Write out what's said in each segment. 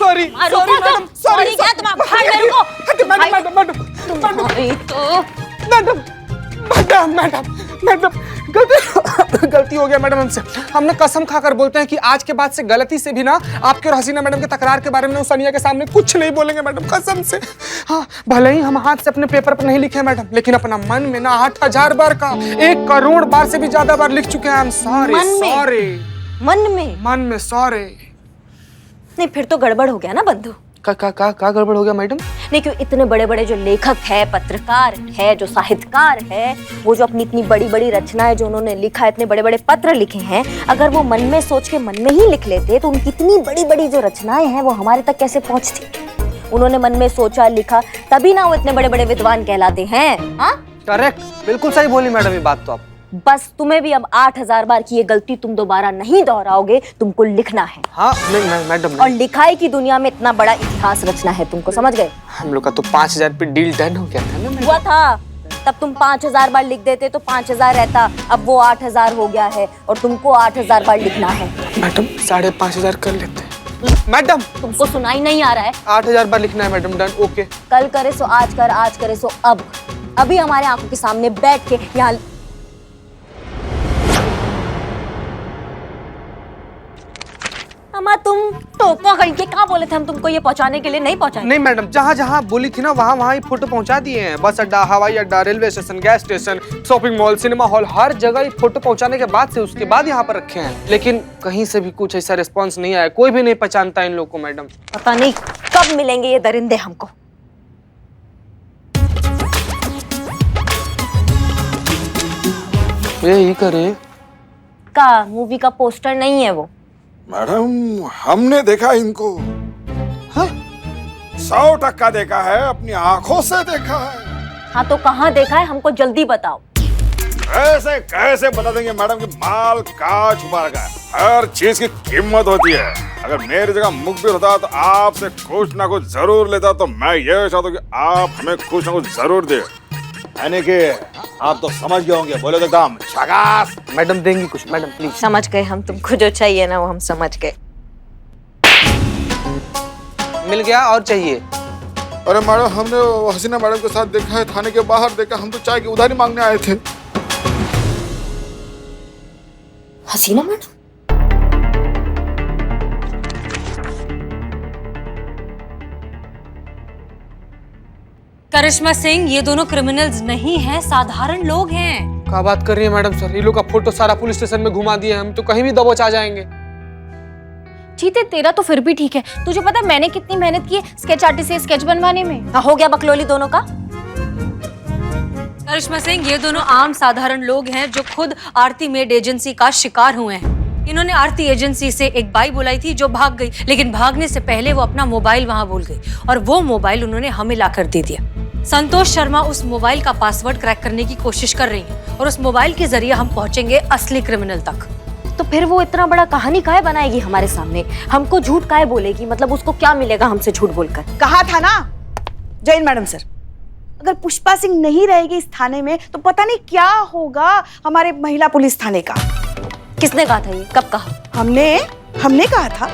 Sorry madam, sorry क्या तुम भाग ले, रुको। Madam madam madam madam madam madam गलती हो गया मैडम हमसे। हमने कसम खाकर बोलते हैं कि आज के बाद से गलती से भी ना आपके और हसीना मैडम के तकरार के बारे में सनिया के सामने कुछ नहीं बोलेंगे मैडम, कसम से। हाँ, भले ही हम हाथ से अपने पेपर पर नहीं लिखे मैडम, लेकिन अपना मन में ना 8,000 बार का 1 करोड़ बार से भी ज्यादा बार लिख चुके हैं। हम सॉरी सॉरी। मन में सॉरी। नहीं, फिर तो गड़बड़ हो गया ना बंधु। का गड़बड़ हो गया मैडम? नहीं, क्यों इतने बड़े बड़े जो लेखक है, पत्रकार है, जो साहित्यकार है, वो जो अपनी इतनी बड़ी बड़ी रचनाएं जो उन्होंने लिखा है, इतने बड़े बड़े पत्र लिखे हैं, अगर वो मन में सोच के मन में ही लिख लेते तो उनकी इतनी बड़ी बड़ी जो रचनाएं हैं वो हमारे तक कैसे पहुंचती? उन्होंने मन में सोचा, लिखा, तभी ना वो इतने बड़े बड़े विद्वान कहलाते हैं। हाँ, करेक्ट, बिल्कुल सही बोली मैडम ये बात तो आप। बस तुम्हें भी अब 8,000 बार की ये गलती तुम दोबारा नहीं दोहराओगे, तुमको लिखना है। हाँ नहीं मैडम। और लिखाई की दुनिया में इतना बड़ा इतिहास रचना है तुमको, समझ गए? हम लोग का तो 5,000 पे डील डन हो गया था ना। हुआ था, तब तुम 5,000 बार लिख देते तो 5,000 रहता, अब वो 8,000 हो गया है और तुमको 8,000 बार लिखना है। मैडम 5,500 कर लेते हैं। मैडम तुमको सुनाई नहीं आ रहा है? 8,000 बार लिखना है मैडम, डन, ओके। कल करे सो आज कर, आज करे सो अब। अभी हमारे आंखों के सामने बैठ के यहाँ। अम्मा तुम टोपा कहीं के कहाँ बोले थे हम तुमको ये पहुंचाने के लिए? नहीं पहुंचाए? नहीं मैडम, जहाँ जहाँ बोली थी ना वहाँ ही फोटो पहुँचा दिए हैं। बस अड्डा, हवाई अड्डा, railway station, gas station, shopping mall, cinema hall, हर जगह ये फोटो पहुँचाने के बाद से उसके बाद यहाँ पर रखे हैं। लेकिन कहीं से भी कुछ ऐसा रिस्पॉन्स नहीं आया, कोई भी नहीं पहचानता इन लोग को मैडम। पता नहीं कब मिलेंगे ये दरिंदे हमको। यही करे का मूवी का पोस्टर नहीं है वो? मैडम हमने देखा इनको। हाँ? 100% देखा है, अपनी आंखों से देखा है। हाँ तो कहाँ देखा है, हमको जल्दी बताओ। कैसे कैसे बता देंगे मैडम कि माल का छुपा रखा है। हर चीज की कीमत होती है। अगर मेरी जगह मुखबिर होता तो आपसे कुछ ना कुछ जरूर लेता। तो मैं ये चाहता हूँ कि आप हमें कुछ ना कुछ जरूर दे, यानी कि आप तो समझ गए होंगे। बोले तो एकदम झकास। मैडम देंगी कुछ मैडम प्लीज। समझ गए हम, तुमको जो चाहिए ना वो हम समझ गए। मिल गया और चाहिए? अरे मैडम हमने हसीना मैडम के साथ देखा है, थाने के बाहर देखा। हम तो चाय की उधारी मांगने आए थे। हसीना मैडम? करिश्मा सिंह, ये दोनों क्रिमिनल्स नहीं हैं, साधारण लोग हैं। क्या बात कर रही है मैडम सर? ये लोग का फोटो सारा पुलिस स्टेशन में घुमा दिए, हम तो कहीं भी दबोच आ जाएंगे। ठीक है, तेरा तो फिर भी ठीक है। तुझे पता है मैंने कितनी मेहनत की है स्केच आर्टिस्ट से स्केच बनवाने में? हाँ, हो गया बकलोली दोनों का। करिश्मा सिंह, ये दोनों आम साधारण लोग हैं जो खुद आरती मेड एजेंसी का शिकार हुए हैं। इन्होंने आरती एजेंसी से एक बाई बुलाई थी जो भाग गई, लेकिन भागने से पहले वो अपना मोबाइल वहां भूल गई और वो मोबाइल उन्होंने हमें लाकर दे दिया। संतोष शर्मा उस मोबाइल का पासवर्ड क्रैक करने की कोशिश कर रही हैं और उस मोबाइल के जरिए हम पहुंचेंगे असली क्रिमिनल तक। तो फिर वो इतना बड़ा कहानी काहे बनाएगी हमारे सामने? हमको झूठ काहे बोलेगी? मतलब उसको क्या मिलेगा हमसे झूठ बोलकर? कहा था ना जैन मैडम सर, अगर पुष्पा सिंह नहीं रहेगी इस थाने में तो पता नहीं क्या होगा हमारे महिला पुलिस थाने का। किसने कहा था ये? कब कहा? हमने कहा था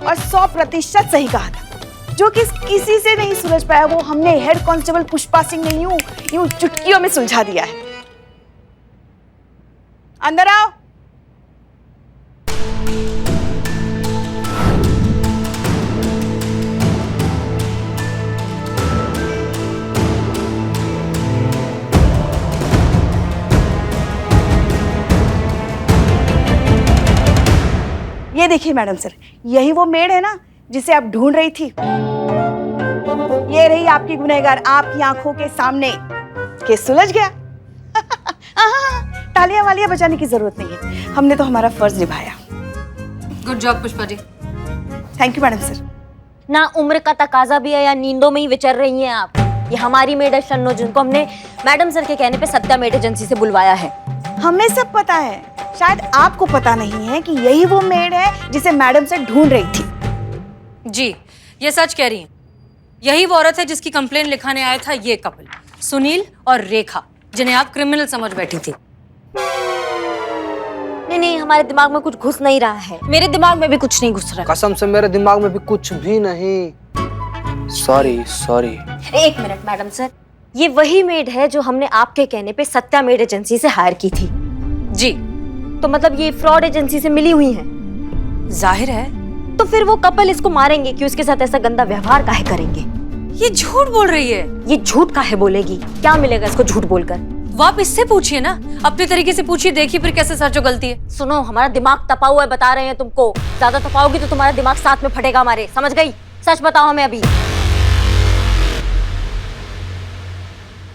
और 100% सही कहा था। जो किसी से नहीं सुलझ पाया वो हमने हेड कांस्टेबल पुष्पा सिंह ने यूं चुटकियों में सुलझा दिया है। अंदर आओ। ये देखिए मैडम सर, यही वो मेड है ना जिसे आप ढूंढ रही थी। ये रही आपकी गुनहगार आपकी आंखों के सामने। केस सुलझ गया। तालियां वालियां बजाने की जरूरत नहीं है, हमने तो हमारा फर्ज निभाया। Good job Pushpa ji. Thank you madam sir. ना उम्र का तकाजा भी है या नींदों में ही विचर रही हैं आप? ये हमारी मेड है शन्नो, जिनको हमने मैडम सर के कहने पे सत्या मेड एजेंसी से बुलवाया है। हमें सब पता है, शायद आपको पता नहीं है कि यही वो मेड है जिसे मैडम सर ढूंढ रही थी। जी, ये सच कह रही हैं। यही वो औरत है जिसकी कंप्लेन लिखाने आया था ये कपल, सुनील और रेखा, जिन्हें आप क्रिमिनल समझ बैठी थी। नहीं, हमारे दिमाग में कुछ घुस नहीं रहा है। मेरे दिमाग में भी कुछ नहीं घुस रहा। कसम से मेरे दिमाग में भी कुछ भी नहीं। Sorry sorry. एक मिनट मैडम सर, ये वही मेड है जो हमने आपके कहने पे सत्या मेड एजेंसी से हायर की थी। जी। तो मतलब ये फ्रॉड एजेंसी से मिली हुई है। जाहिर है। तो फिर वो कपल इसको मारेंगे कि उसके साथ ऐसा गंदा व्यवहार काहे करेंगे? ये झूठ बोल रही है। ये झूठ काहे बोलेगी? क्या मिलेगा इसको झूठ बोलकर? वो आप इससे पूछिए ना, अपने तरीके से पूछिए, देखिए फिर कैसे सच जो गलती है। सुनो, हमारा दिमाग तपा हुआ है, बता रहे हैं तुमको। ज्यादा तपाओगी तो तुम्हारा दिमाग साथ में फटेगा हमारे, समझ गई? सच बताओ हमें अभी।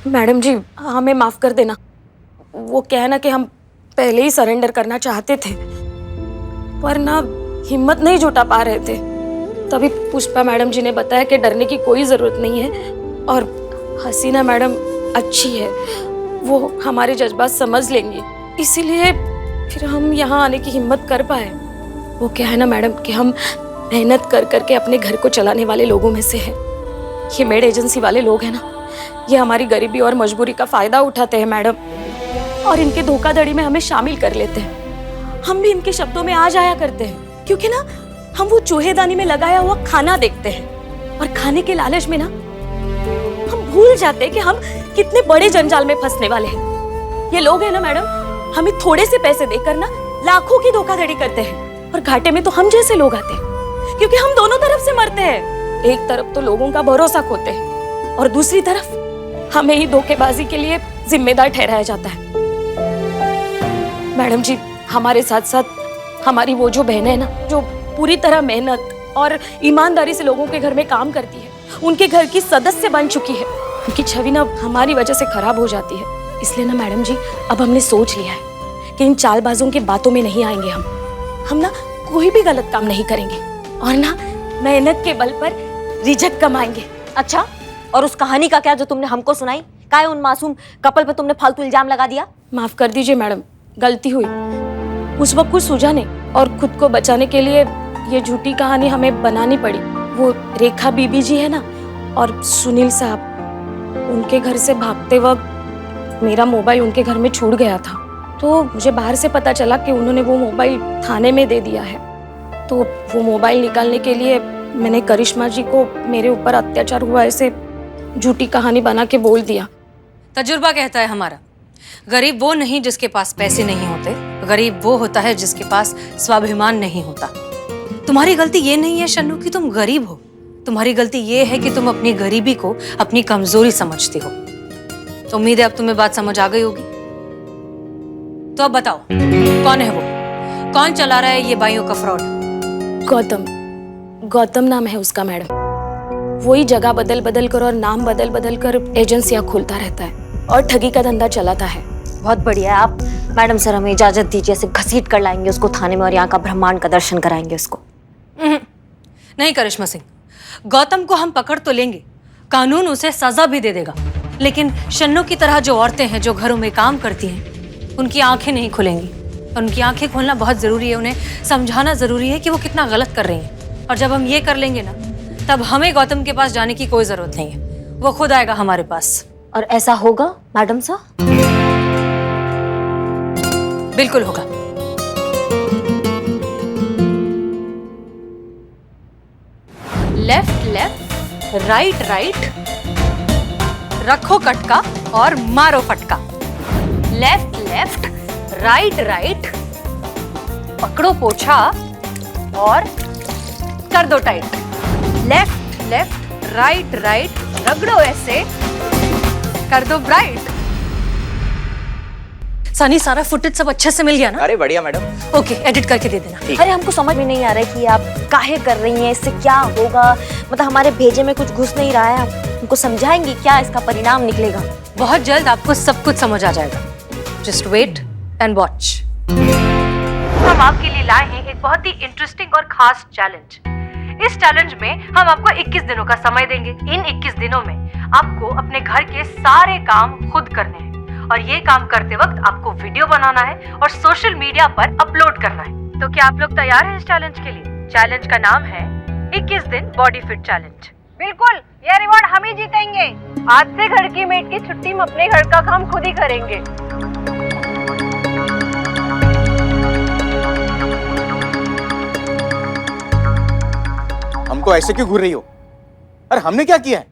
मैडम जी, हमें माफ कर देना। वो क्या है ना कि हम पहले ही सरेंडर करना चाहते थे, पर ना हिम्मत नहीं जुटा पा रहे थे। तभी पुष्पा मैडम जी ने बताया कि डरने की कोई ज़रूरत नहीं है और हसीना मैडम अच्छी है, वो हमारे जज्बात समझ लेंगी, इसीलिए फिर हम यहाँ आने की हिम्मत कर पाए। वो क्या है ना मैडम कि हम मेहनत कर करके अपने घर को चलाने वाले लोगों में से हैं। ये मेड एजेंसी वाले लोग हैं ना, ये हमारी गरीबी और मजबूरी का फ़ायदा उठाते हैं मैडम, और इनके धोखाधड़ी में हमें शामिल कर लेते हैं। हम भी इनके शब्दों में आ जाया करते हैं, क्योंकि ना हम वो चूहेदानी में लगाया हुआ खाना देखते हैं और खाने के लालच में ना हम भूल जाते हैं कि हम कितने बड़े जंजाल में फंसने वाले हैं। ये लोग हैं ना मैडम, हमें थोड़े से पैसे देकर ना लाखों की धोखाधड़ी करते हैं, और घाटे में तो हम जैसे लोग आते हैं, क्योंकि हम दोनों तरफ से मरते हैं। एक तरफ तो लोगों का भरोसा खोते हैं और दूसरी तरफ हमें ही धोखेबाजी के लिए जिम्मेदार ठहराया जाता है। मैडम जी, हमारे साथ साथ हमारी वो जो बहन है ना, जो पूरी तरह मेहनत और ईमानदारी से लोगों के घर में काम करती है, उनके घर की सदस्य बन चुकी है, उनकी छवि ना हमारी वजह से खराब हो जाती है। इसलिए ना मैडम जी, अब हमने सोच लिया है कि इन चालबाजों की बातों में नहीं आएंगे। हम ना कोई भी गलत काम नहीं करेंगे और ना मेहनत के बल पर रिजक कमाएंगे। अच्छा, और उस कहानी का क्या जो तुमने हमको सुनाई? काहे उन मासूम कपल पे तुमने फालतू इल्जाम लगा दिया? माफ कर दीजिए मैडम, गलती हुई। उस वक्त कुछ सूझा नहीं और खुद को बचाने के लिए ये झूठी कहानी हमें बनानी पड़ी। वो रेखा बीबी जी है ना, और सुनील साहब, उनके घर से भागते वक्त मेरा मोबाइल उनके घर में छूट गया था। तो मुझे बाहर से पता चला कि उन्होंने वो मोबाइल थाने में दे दिया है। तो वो मोबाइल निकालने के लिए मैंने करिश्मा जी को मेरे ऊपर अत्याचार हुआ ऐसे झूठी कहानी बना के बोल दिया। तजुर्बा कहता है हमारा, गरीब वो नहीं जिसके पास पैसे नहीं होते, गरीब वो होता है जिसके पास स्वाभिमान नहीं होता। तुम्हारी गलती ये नहीं है शन्नू कि तुम गरीब हो, तुम्हारी गलती ये है कि तुम अपनी गरीबी को अपनी कमजोरी समझती हो। तो उम्मीद है अब तुम्हें बात समझ आ गई होगी। तो अब बताओ, कौन है वो? कौन चला रहा है ये बाइयों का फ्रॉड? गौतम नाम है उसका मैडम। वही जगह बदल बदल कर और नाम बदल बदल कर एजेंसियां खोलता रहता है और ठगी का धंधा चलाता है। बहुत बढ़िया है। आप मैडम सर हमें इजाजत दीजिए, ऐसे घसीट कर लाएंगे उसको थाने में और यहाँ का ब्रह्मांड का दर्शन कराएंगे उसको। नहीं करिश्मा सिंह, गौतम को हम पकड़ तो लेंगे, कानून उसे सजा भी दे देगा, लेकिन शन्नू की तरह जो औरतें हैं जो घरों में काम करती हैं, उनकी आंखें नहीं खुलेंगी। और उनकी आंखें खोलना बहुत जरूरी है, उन्हें समझाना जरूरी है कि वो कितना गलत कर रही हैं। और जब हम ये कर लेंगे ना, तब हमें गौतम के पास जाने की कोई जरूरत नहीं है, वो खुद आएगा हमारे पास। और ऐसा होगा मैडम सर? बिल्कुल होगा। लेफ्ट लेफ्ट, राइट राइट, रखो कटका और मारो फटका। लेफ्ट लेफ्ट, राइट राइट, पकड़ो पोछा और कर दो tight. Left left, right right, रगड़ो ऐसे, कर दो ब्राइट। सनी, सारा फुटेज सब अच्छे से मिल गया ना? अरे बढ़िया मैडम। ओके, एडिट करके दे देना। अरे हमको समझ में नहीं आ रहा है कि आप काहे कर रही हैं, इससे क्या होगा? मतलब हमारे भेजे में कुछ घुस नहीं रहा है, आप हमको समझाएंगी क्या इसका परिणाम निकलेगा? बहुत जल्द आपको सब कुछ समझ आ जाएगा। Just wait and watch. हम आपके लिए लाए हैं एक बहुत ही इंटरेस्टिंग और खास चैलेंज। इस चैलेंज में हम आपको 21 दिनों का समय देंगे। इन 21 दिनों में आपको अपने घर के सारे काम खुद करने हैं और ये काम करते वक्त आपको वीडियो बनाना है और सोशल मीडिया पर अपलोड करना है। तो क्या आप लोग तैयार हैं इस चैलेंज के लिए? चैलेंज का नाम है 21 दिन बॉडी फिट चैलेंज। बिल्कुल, ये रिवॉर्ड हम ही जीतेंगे। आज से घर की मेड की छुट्टी में अपने घर का काम खुद ही करेंगे। को ऐसे क्यों घूर रही हो? अरे हमने क्या किया है?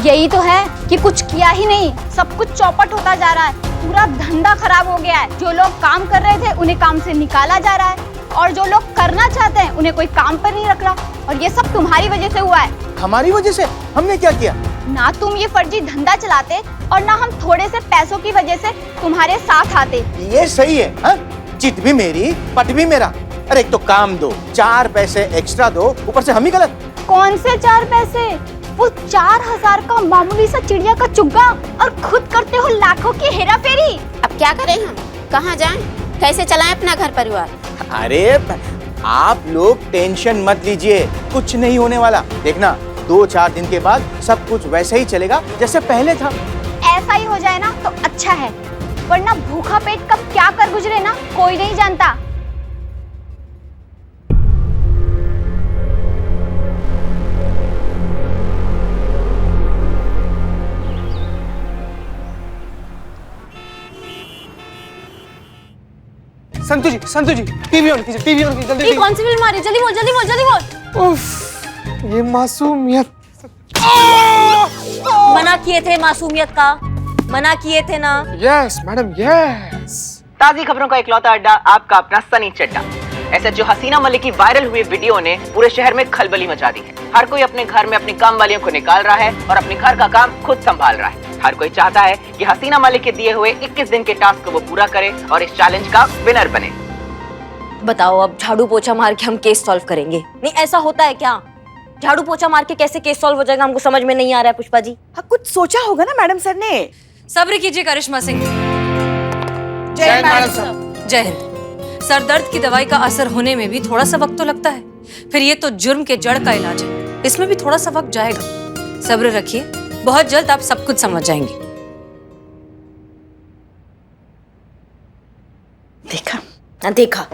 यही तो है कि कुछ किया ही नहीं, सब कुछ चौपट होता जा रहा है, पूरा धंधा खराब हो गया है। जो लोग काम कर रहे थे उन्हें काम से निकाला जा रहा है और जो लोग करना चाहते हैं उन्हें कोई काम पर नहीं रख रहा। और ये सब तुम्हारी वजह से हुआ है। हमारी वजह से? हमने क्या किया? ना तुम ये फर्जी धंधा चलाते और ना हम थोड़े से पैसों की वजह से तुम्हारे साथ आते। ये सही है, हाँ? चिट भी मेरी, पट भी मेरा। अरे एक तो काम दो, 4 पैसे एक्स्ट्रा दो, ऊपर से हम ही गलत। कौन से 4 पैसे? वो 4000 का मामूली सा चिड़िया का चुग्गा और खुद करते हो लाखों की हेरा फेरी। अब क्या करें हम? कहाँ जाएं? कैसे चलाएं अपना घर परिवार? अरे आप लोग टेंशन मत लीजिए, कुछ नहीं होने वाला। देखना 2-4 दिन के बाद सब कुछ वैसे ही चलेगा जैसे पहले था। ऐसा ही हो जाए ना तो अच्छा है, वरना भूखा पेट कब क्या कर गुजरे ना कोई नहीं जानता। संतु जी टीवी ऑन कीजिए, टीवी ऑन कीजिए जल्दी। ये कौन सी फिल्म आ रही है? जल्दी बोल, जल्दी बोल, जल्दी बोल। उफ, ये मासूमियत। मना किए थे मासूमियत का, मना किए थे ना। Yes madam yes. ताज़ी खबरों का इकलौता अड्डा आपका अपना सनी चड्डा। एसएचओ हसीना मलिक की वायरल हुई वीडियो ने पूरे शहर में खलबली मचा दी है। हर कोई अपने घर में अपनी काम वालियों को निकाल रहा है और अपने घर का काम खुद संभाल रहा है। हर कोई चाहता है कि हसीना मलिक के दिए हुए 21 दिन के टास्क को वो पूरा करे और इस चैलेंज का विनर बने। बताओ, अब झाड़ू पोछा मार के हम केस सॉल्व करेंगे? नहीं, ऐसा होता है क्या? झाड़ू पोछा मार के कैसे केस सॉल्व हो जाएगा, हमको समझ में नहीं आ रहा है पुष्पा जी। हाँ, कुछ सोचा होगा ना मैडम सर ने। सब्र कीजिए करिश्मा सिंह। जय मैडम सर। जय हिंद। सर दर्द की दवाई का असर होने में भी थोड़ा सा वक्त तो लगता है, फिर ये तो जुर्म के जड़ का इलाज है, इसमें भी थोड़ा सा वक्त जाएगा। सब्र रखिए, बहुत जल्द आप सब कुछ समझ जाएंगे। देखा? हाँ, देखा।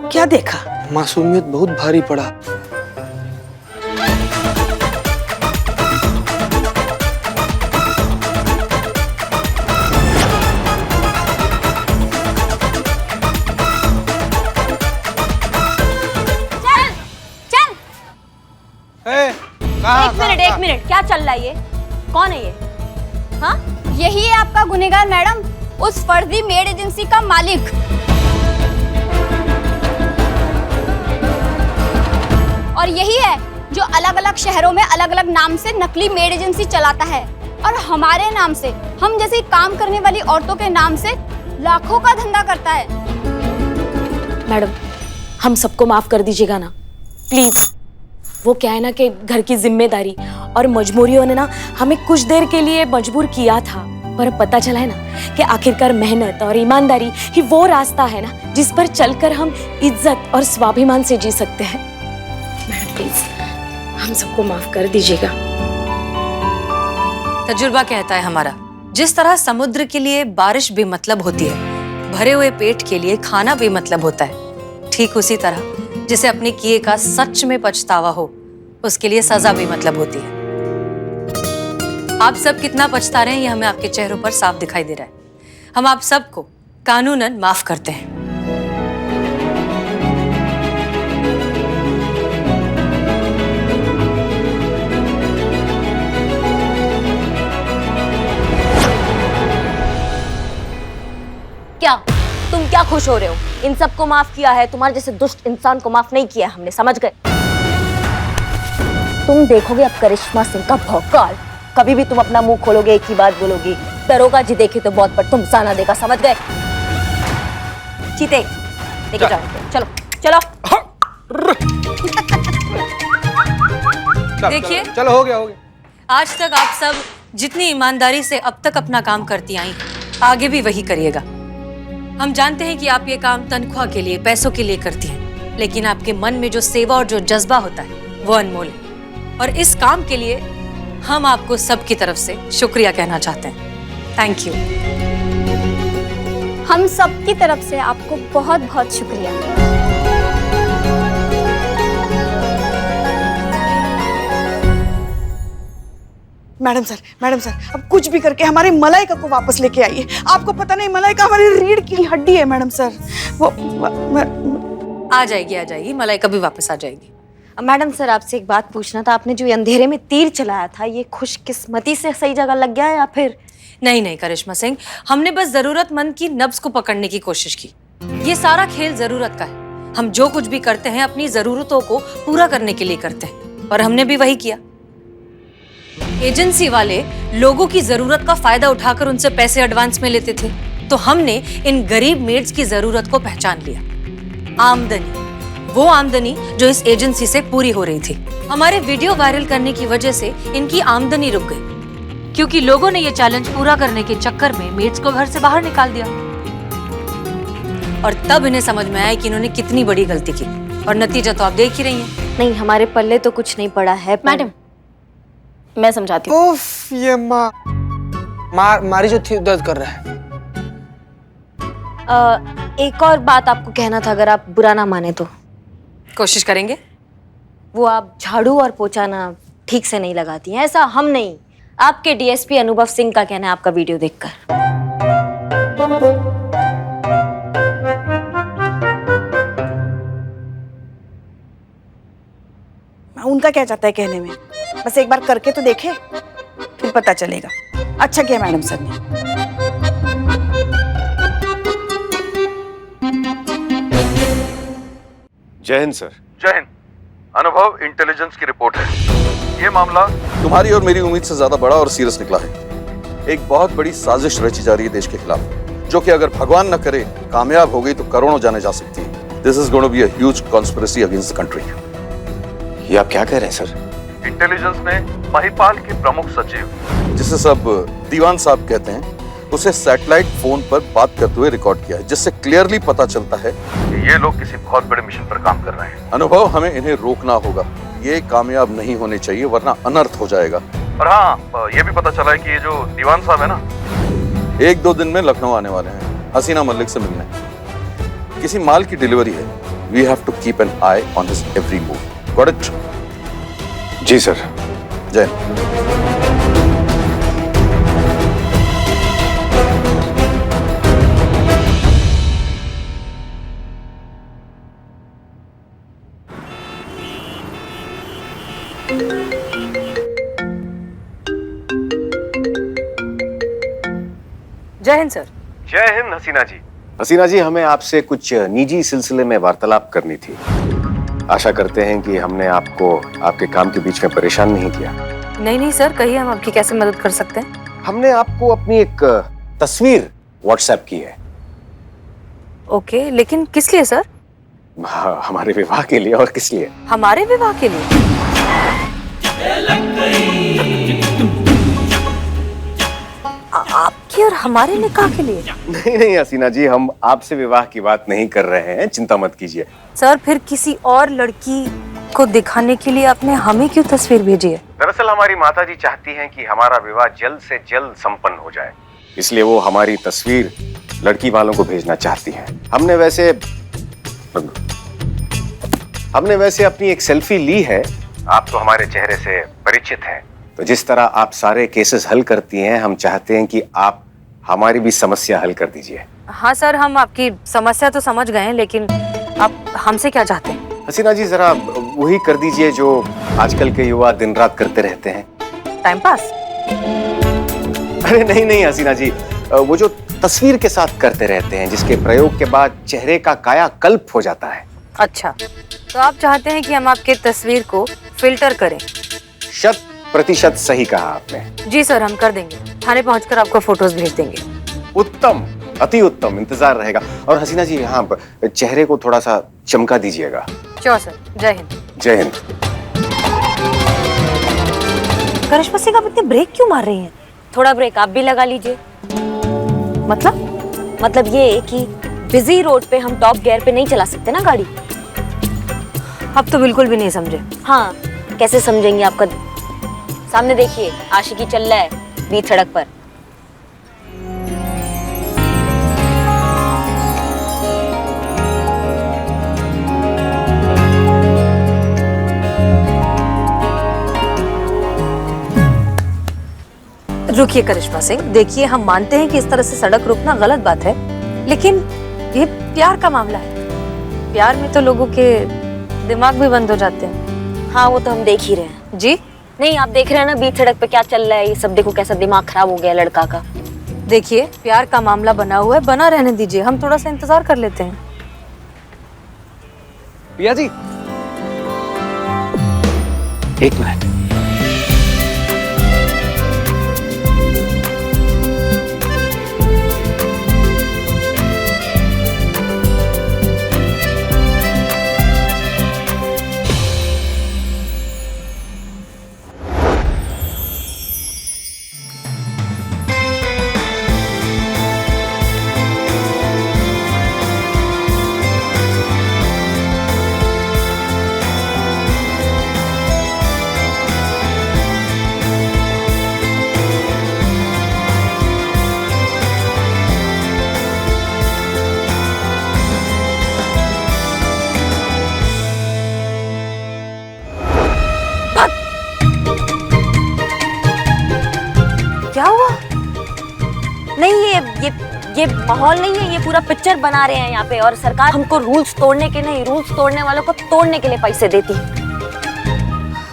क्या देखा? मासूमियत बहुत भारी पड़ा। एक मिनट, क्या चल रहा है ये? कौन है ये? हाँ? यही है आपका गुनहगार मैडम, उस फर्जी मेड एजेंसी का मालिक। और यही है जो अलग अलग शहरों में अलग अलग नाम से नकली मेड एजेंसी चलाता है और हमारे नाम से, हम जैसी काम करने वाली औरतों के नाम से लाखों का धंधा करता है। मैडम, हम सबको माफ कर दीजिएगा ना, प्लीज। वो क्या है ना कि घर की जिम्मेदारी और मजबूरियों ने ना हमें कुछ देर के लिए मजबूर किया था, पर पता चला है ना कि आखिरकार मेहनत और ईमानदारी ही वो रास्ता है ना जिस पर चलकर हम इज्जत और स्वाभिमान से जी सकते हैं। मैडम प्लीज, हम सबको माफ कर दीजिएगा। तजुर्बा कहता है हमारा, जिस तरह समुद्र के लिए बारिश बेमतलब होती है, भरे हुए पेट के लिए खाना बेमतलब होता है, ठीक उसी तरह जिसे अपने किए का सच में पछतावा हो, उसके लिए सजा बेमतलब होती है। आप सब कितना पछता रहे हैं ये हमें आपके चेहरों पर साफ दिखाई दे रहा है। हम आप सबको कानूनन माफ करते हैं। क्या तुम क्या खुश हो रहे हो? इन सबको माफ किया है, तुम्हारे जैसे दुष्ट इंसान को माफ नहीं किया हमने, समझ गए? तुम देखोगे अब करिश्मा सिंह का भौकाल। कभी भी तुम अपना मुंह खोलोगे एक ही बात बोलोगी, दरोगा जी देखे तो बहुत पर तुम साना देगा, समझ गए? चीते लेके जाओ, चलो चलो। देखिए, चलो हो गया। आज तक आप सब जितनी ईमानदारी से अब तक अपना काम करती आई, आगे भी वही करिएगा। हम जानते हैं कि आप ये काम तनख्वाह के लिए, पैसों के लिए करती हैं, लेकिन आपके मन में जो सेवा और जो जज्बा होता है वो अनमोल है, और इस काम के लिए हम आपको सबकी तरफ से शुक्रिया कहना चाहते हैं। Thank you. हम सब की तरफ से आपको बहुत बहुत शुक्रिया। मैडम सर, अब कुछ भी करके हमारी मलाइका को वापस लेके आइए। आपको पता नहीं, मलाइका हमारी रीढ़ की हड्डी है मैडम सर। वो आ जाएगी, मलाई कभी वापस आ जाएगी। मैडम सर, आपसे एक बात पूछना था। आपने जो ये अंधेरे में तीर चलाया था, ये खुशकिस्मती से सही जगह लग गया या फिर? नहीं करिश्मा सिंह, हमने बस जरूरतमंद की नब्ज को पकड़ने की कोशिश की। ये सारा खेल जरूरत का है। हम जो कुछ भी करते हैं अपनी जरूरतों को पूरा करने के लिए करते हैं, और हमने भी वही किया। एजेंसी वाले लोगों की जरूरत का फायदा उठाकर उनसे पैसे एडवांस में लेते थे, तो हमने इन गरीब मेड्स की जरूरत को पहचान लिया। आमदनी, वो आमदनी जो इस एजेंसी से पूरी हो रही थी। हमारे वीडियो वायरल करने की वजह से इनकी आमदनी रुक गई, क्योंकि लोगों ने ये चैलेंज पूरा करने के चक्कर में मेड्स को घर से बाहर निकाल दिया। और तब इन्हें समझ में आया कि इन्होंने कितनी बड़ी गलती की, और नतीजा तो आप देख ही रही हैं। नहीं, हमारे पल्ले तो कुछ नहीं पड़ा है। मैडम, मैं समझाती हूँ। उफ, ये मारी जो थी दर्द कर रहा है। एक और बात आपको कहना था, अगर आप बुरा ना माने तो। कोशिश करेंगे। वो आप झाड़ू और पोछा ना ठीक से नहीं लगाती हैं। ऐसा हम नहीं, आपके डीएसपी अनुभव सिंह का कहना है आपका वीडियो देखकर। उनका क्या चाहता है कहने में? बस एक बार करके तो देखे, फिर पता चलेगा। अच्छा किया मैडम सर ने। जय हिंद सर। जय हिंद। अनुभव, इंटेलिजेंस की रिपोर्ट है। ये मामला तुम्हारी और मेरी उम्मीद से ज्यादा बड़ा और सीरियस निकला है। एक बहुत बड़ी साजिश रची जा रही है देश के खिलाफ, जो कि अगर भगवान न करे कामयाब हो गई तो करोड़ों जाने जा सकती है। This is going to be a huge conspiracy against the country. ये आप क्या कह रहे हैं सर? इंटेलिजेंस ने महिपाल के प्रमुख सचिव, जिसे सब दीवान साहब कहते हैं, उसे सैटेलाइट फोन पर बात करते हुए रिकॉर्ड किया है, जिससे क्लियरली पता चलता है कि ये लोग किसी बहुत बड़े मिशन पर काम कर रहे हैं। अनुभव, हमें इन्हें रोकना होगा। ये कामयाब नहीं होने चाहिए, वरना अनर्थ हो जाएगा। और हाँ, ये भी पता चला है कि ये जो दीवान साहब है ना, 1-2 दिन में लखनऊ आने वाले हैं हसीना मलिक से मिलने। किसी माल की डिलीवरी है। We have to keep an eye on his every move. Got it? जी सर। जय हिंद। जय हिंद सर। जय हिंद हसीना जी। हसीना जी, हमें आपसे कुछ निजी सिलसिले में वार्तालाप करनी थी। आशा करते हैं कि हमने आपको आपके काम के बीच में परेशान नहीं किया। नहीं सर, कहिए, हम आपकी कैसे मदद कर सकते हैं? हमने आपको अपनी एक तस्वीर व्हाट्सएप की है। ओके, लेकिन किस लिए सर? हमारे विवाह के लिए। और किस लिए? हमारे विवाह के लिए? आपकी और हमारे निकाह के लिए? नहीं हसीना जी, हम आपसे विवाह की बात नहीं कर रहे हैं, चिंता मत कीजिए। सर, फिर किसी और लड़की को दिखाने के लिए आपने हमें क्यों तस्वीर भेजी है? दरअसल हमारी माताजी चाहती हैं कि हमारा विवाह जल्द से जल्द संपन्न हो जाए, इसलिए वो हमारी तस्वीर लड़की वालों को भेजना चाहती हैं। हमने वैसे अपनी एक सेल्फी ली है। आप तो हमारे चेहरे से परिचित हैं, तो जिस तरह आप सारे केसेस हल करती हैं, हम चाहते हैं कि आप हमारी भी समस्या हल कर दीजिए। हाँ सर, हम आपकी समस्या तो समझ गए हैं, लेकिन आप हमसे क्या चाहते हैं? हसीना जी, जरा वही कर दीजिए जो आजकल के युवा दिन रात करते रहते हैं। Time pass? अरे नहीं हसीना जी, वो जो तस्वीर के साथ करते रहते हैं, जिसके प्रयोग के बाद चेहरे का कायाकल्प हो जाता है। अच्छा, तो आप चाहते हैं कि हम आपके तस्वीर को फिल्टर करें? 100% सही कहा आपने। जी सर, हम कर देंगे। थाने पहुंचकर आपको फोटोज भेज देंगे। उत्तम, अति उत्तम, इंतजार रहेगा। और हसीना जी, यहाँ चेहरे को थोड़ा सा चमका दीजिएगा। Sure sir. जय हिंद। जय हिंद। करिश्मा सिंह, आप इतने ब्रेक क्यों मार रही हैं? थोड़ा ब्रेक आप भी लगा लीजिए। मतलब ये कि बिजी रोड पे हम टॉप गियर पे नहीं चला सकते ना गाड़ी। अब तो बिल्कुल भी नहीं समझे। हाँ, कैसे समझेंगे? आपका सामने देखिए, आशिकी चल रहा है बीच सड़क पर। रुकिए करिश्मा सिंह, देखिए, हम मानते हैं कि इस तरह से सड़क रोकना गलत बात है, लेकिन ये प्यार का मामला है। प्यार में तो लोगों के दिमाग भी बंद हो जाते हैं। हाँ वो तो हम देख ही रहे हैं। जी नहीं आप देख रहे हैं ना बीच सड़क पे क्या चल रहा है, ये सब देखो कैसा दिमाग खराब हो गया लड़का का। देखिए प्यार का मामला बना हुआ है, बना रहने दीजिए, हम थोड़ा सा इंतजार कर लेते हैं। पिया जी, एक मिनट। क्या हुआ? नहीं ये माहौल नहीं है, ये पूरा पिक्चर बना रहे हैं यहाँ पे, और सरकार हमको रूल्स तोड़ने के नहीं, रूल्स तोड़ने वालों को तोड़ने के लिए पैसे देती है।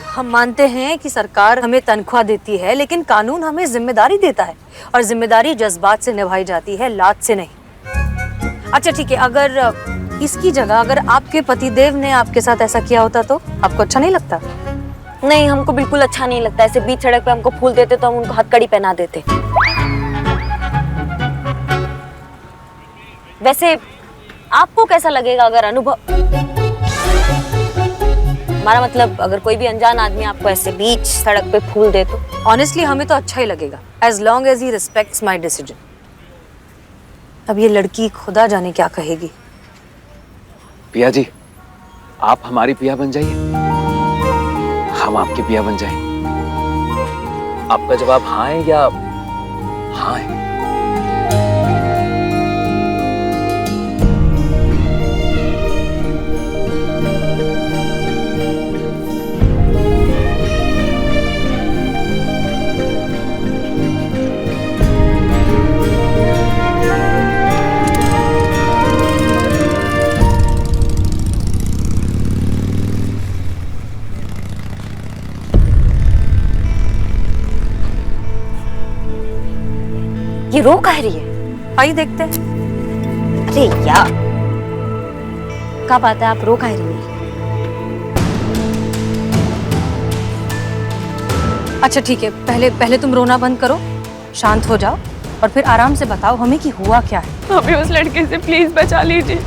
हम मानते हैं कि सरकार हमें तनख्वाह देती है, लेकिन कानून हमें जिम्मेदारी देता है, और जिम्मेदारी जज्बात से निभाई जाती है, लात से नहीं। अच्छा ठीक है, अगर इसकी जगह अगर आपके पतिदेव ने आपके साथ ऐसा किया होता तो आपको अच्छा नहीं लगता? नहीं हमको बिल्कुल अच्छा नहीं लगता, ऐसे बीच सड़क पे हमको फूल देते तो हम उनको हथकड़ी पहना देते। वैसे आपको कैसा लगेगा अगर अनुभव, हमारा मतलब अगर कोई भी अनजान आदमी आपको ऐसे बीच सड़क पे फूल दे तो? ऑनेस्टली हमें तो अच्छा ही लगेगा, as long as he respects my decision. अब ये लड़की खुदा जाने क्या कहेगी। पिया जी, आप हमारी पिया बन जाइए, हम आपके पिया बन जाएं। आपका जवाब हाँ है या हाँ है? ये रो कह रही है? आइए देखते हैं। अरे यार क्या बात है, आप रो कह रही है? अच्छा ठीक है, पहले तुम रोना बंद करो, शांत हो जाओ, और फिर आराम से बताओ हमें कि हुआ क्या है। हमें उस लड़के से प्लीज बचा लीजिए।